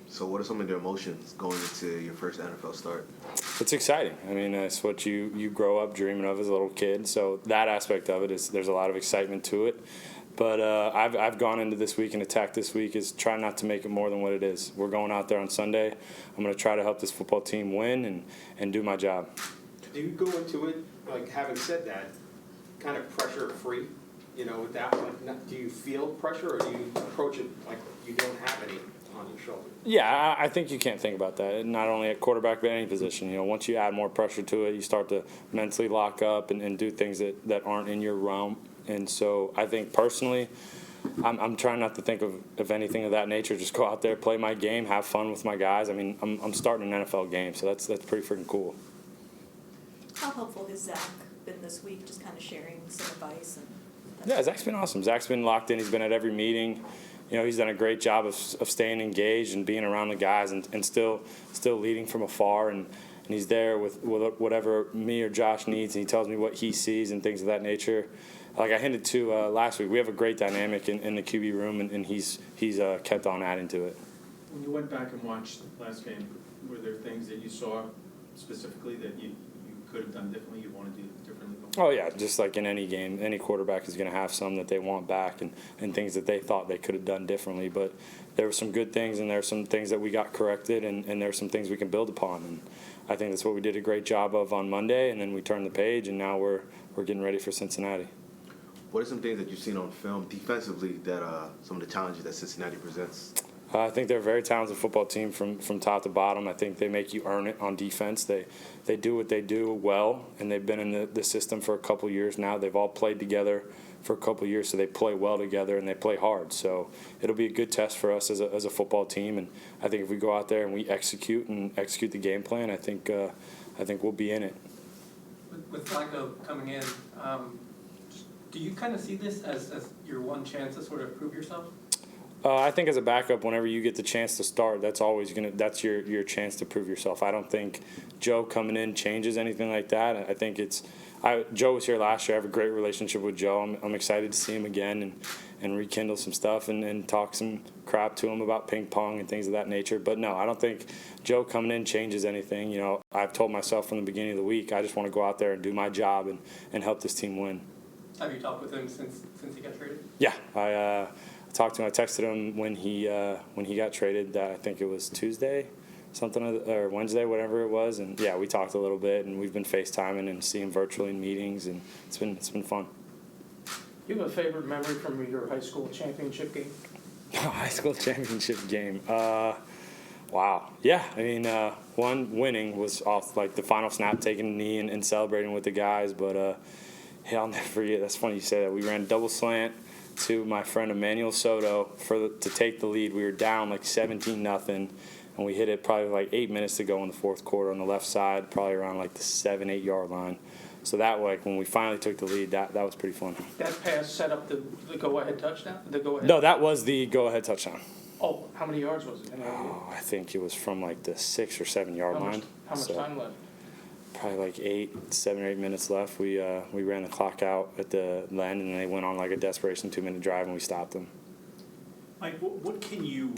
So what are some of the emotions going into your first NFL start? It's exciting. I mean, it's what you grow up dreaming of as a little kid. So that aspect of it is there's a lot of excitement to it. But I've gone into this week and attacked this week is try not to make it more than what it is. We're going out there on Sunday. I'm going to try to help this football team win and do my job. Do you go into it, like, having said that, kind of pressure-free, with that? Like, do you feel pressure, or do you approach it like you don't have any on your shoulder? Yeah, I think you can't think about that. Not only at quarterback, but any position. Once you add more pressure to it, you start to mentally lock up and do things that aren't in your realm. And so I think personally, I'm trying not to think of anything of that nature. Just go out there, play my game, have fun with my guys. I mean, I'm starting an NFL game, so that's pretty freaking cool. How helpful has Zach been this week, just kind of sharing some advice? Yeah, Zach's been awesome. Zach's been locked in. He's been at every meeting. He's done a great job of staying engaged and being around the guys and still leading from afar. And he's there with whatever me or Josh needs, and he tells me what he sees and things of that nature. Like I hinted to last week, we have a great dynamic in the QB room, and he's kept on adding to it. When you went back and watched the last game, were there things that you saw specifically that you could have done differently, you want to do differently? Oh, yeah, just like in any game, any quarterback is going to have some that they want back and things that they thought they could have done differently. But there were some good things, and there were some things that we got corrected, and there are some things we can build upon. And I think that's what we did a great job of on Monday, and then we turned the page, and now we're getting ready for Cincinnati. What are some things that you've seen on film defensively that some of the challenges that Cincinnati presents? I think they're a very talented football team from top to bottom. I think they make you earn it on defense. They do what they do well, and they've been in the system for a couple years now. They've all played together for a couple years, so they play well together and they play hard. So it'll be a good test for us as a football team. And I think if we go out there and we execute the game plan, I think we'll be in it. With Flacco coming in, do you kind of see this as your one chance to sort of prove yourself? I think as a backup, whenever you get the chance to start, that's your chance to prove yourself. I don't think Joe coming in changes anything like that. I think Joe was here last year. I have a great relationship with Joe. I'm excited to see him again and rekindle some stuff and talk some crap to him about ping pong and things of that nature. But no, I don't think Joe coming in changes anything. I've told myself from the beginning of the week, I just want to go out there and do my job and help this team win. Have you talked with him since he got traded? Yeah, I talked to him. I texted him when he got traded. I think it was Tuesday, or Wednesday, whatever it was. And yeah, we talked a little bit, and we've been FaceTiming and seeing virtually in meetings, and it's been fun. You have a favorite memory from your high school championship game? High school championship game. Wow. Yeah. I mean, one winning was off like the final snap, taking a knee and celebrating with the guys. But hey, I'll never forget. That's funny you say that. We ran double slant to my friend Emmanuel Soto to take the lead. We were down like 17-0, and we hit it probably like 8 minutes to go in the fourth quarter on the left side, probably around like the 7-8 yard line. So that way, when we finally took the lead, that was pretty fun. That pass set up the go-ahead touchdown? No, that was the go-ahead touchdown. Oh, how many yards was it? I think it was from like the 6 or 7 yard line. How much time left? Probably like 7 or 8 minutes left. We ran the clock out at the end, and they went on like a desperation 2-minute drive, and we stopped them. Mike, what can you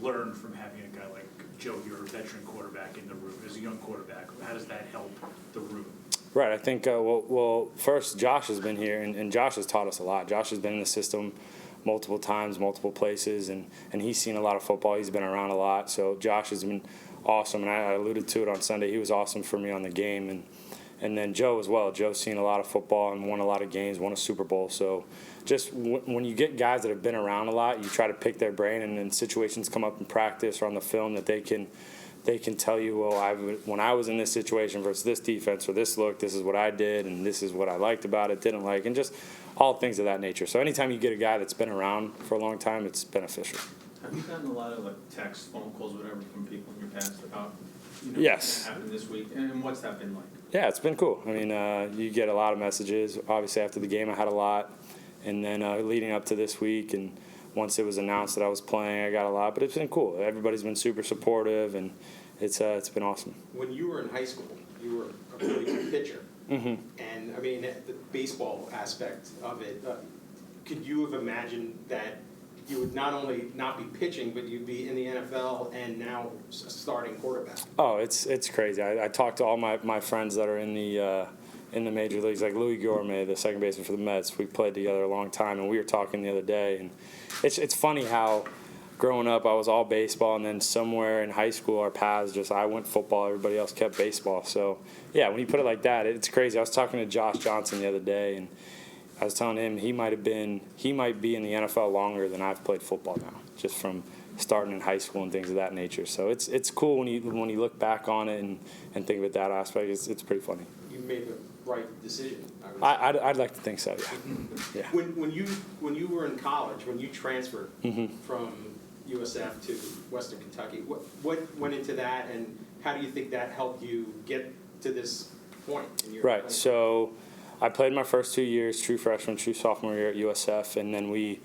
learn from having a guy like Joe, your veteran quarterback, in the room as a young quarterback? How does that help the room? Right. I think, well, first, Josh has been here, and Josh has taught us a lot. Josh has been in the system multiple times, multiple places, and he's seen a lot of football. He's been around a lot. So Josh has been awesome, and I alluded to it on Sunday. He was awesome for me on the game, and then Joe as well. Joe's seen a lot of football and won a lot of games, won a Super Bowl. So just when you get guys that have been around a lot, you try to pick their brain, and then situations come up in practice or on the film that they can tell you, well, when I was in this situation versus this defense or this look, this is what I did, and this is what I liked about it, didn't like, and just all things of that nature. So anytime you get a guy that's been around for a long time, it's beneficial. Have you gotten a lot of texts, phone calls, whatever, from people in your past about yes. what happened this week, and what's that been like? Yeah, it's been cool. I mean, you get a lot of messages. Obviously, after the game, I had a lot, and then leading up to this week, and once it was announced that I was playing, I got a lot. But it's been cool. Everybody's been super supportive, and it's been awesome. When you were in high school, you were a really good pitcher. Mm-hmm. And, I mean, the baseball aspect of it, could you have imagined that you would not only not be pitching, but you'd be in the NFL and now starting quarterback. Oh, it's crazy. I talked to all my friends that are in the major leagues, like Louis Gourmet, the second baseman for the Mets. We played together a long time, and we were talking the other day. And it's funny how growing up I was all baseball, and then somewhere in high school our paths I went football, everybody else kept baseball. So yeah, when you put it like that, it's crazy. I was talking to Josh Johnson the other day, and I was telling him he might be in the NFL longer than I've played football now, just from starting in high school and things of that nature. So it's cool when you look back on it and think of it that aspect. It's pretty funny. You made the right decision. I'd like to think so. Yeah. Yeah. When you were in college, when you transferred from USF to Western Kentucky, what went into that, and how do you think that helped you get to this point in your Right. life? So I played my first 2 years, true freshman, true sophomore year at USF, and then we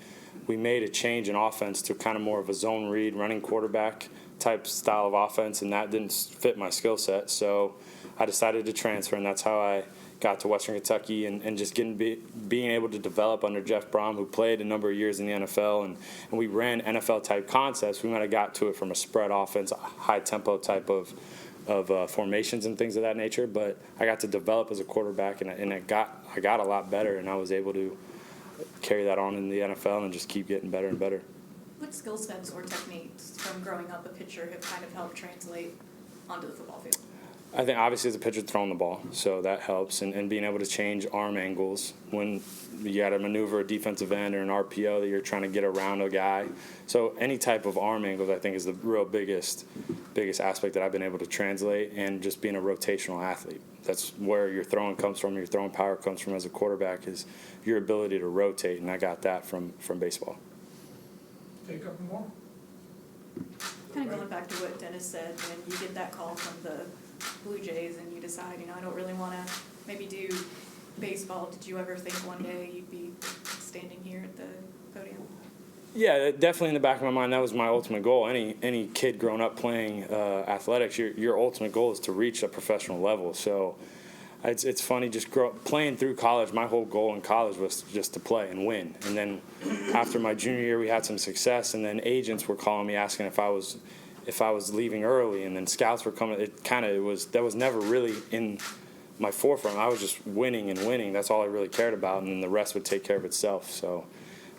made a change in offense to kind of more of a zone read, running quarterback type style of offense, and that didn't fit my skill set. So I decided to transfer, and that's how I got to Western Kentucky and just being able to develop under Jeff Brom, who played a number of years in the NFL, and we ran NFL-type concepts. We might have got to it from a spread offense, high-tempo type of formations and things of that nature, but I got to develop as a quarterback, and I got a lot better, and I was able to carry that on in the NFL and just keep getting better and better. What skill sets or techniques from growing up a pitcher have kind of helped translate onto the football field? I think obviously as a pitcher throwing the ball, so that helps, and being able to change arm angles when you got to maneuver a defensive end or an RPO that you're trying to get around a guy. So any type of arm angles I think is the real biggest aspect that I've been able to translate, and just being a rotational athlete. That's where your throwing comes from, your throwing power comes from as a quarterback, is your ability to rotate, and I got that from baseball. Take a couple more. Kind of going back to what Dennis said, when you get that call from the Blue Jays and you decide, I don't really want to maybe do baseball, did you ever think one day you'd be standing here at the podium? Yeah, definitely in the back of my mind, that was my ultimate goal. Any kid growing up playing athletics, your ultimate goal is to reach a professional level. So it's funny, just playing through college, my whole goal in college was just to play and win. And then after my junior year, we had some success, and then agents were calling me asking if I was leaving early, and then scouts were coming. That was never really in my forefront. I was just winning and winning. That's all I really cared about, and then the rest would take care of itself. So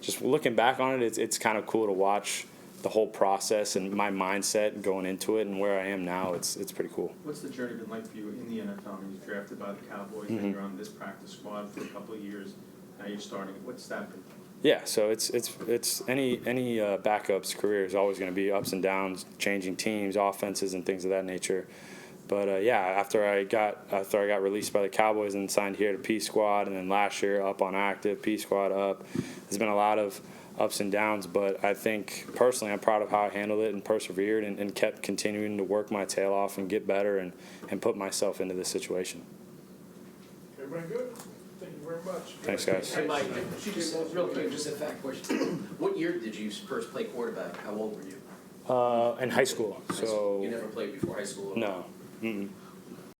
just looking back on it, it's kind of cool to watch the whole process and my mindset going into it, and where I am now. It's pretty cool. What's the journey been like for you in the NFL? I mean, you're drafted by the Cowboys, and you're on this practice squad for a couple of years. Now you're starting. What's that been? Yeah, so it's any backup's career is always going to be ups and downs, changing teams, offenses, and things of that nature. But after I got released by the Cowboys and signed here to P Squad, and then last year up on active, P Squad up, there's been a lot of ups and downs. But I think personally, I'm proud of how I handled it and persevered and kept continuing to work my tail off and get better and put myself into this situation. Everybody good? Thank you very much. Thanks, guys. Hey, Mike, just real quick, just a fact question. What year did you first play quarterback? How old were you? In high school, so You never played before high school? no. Mm-mm.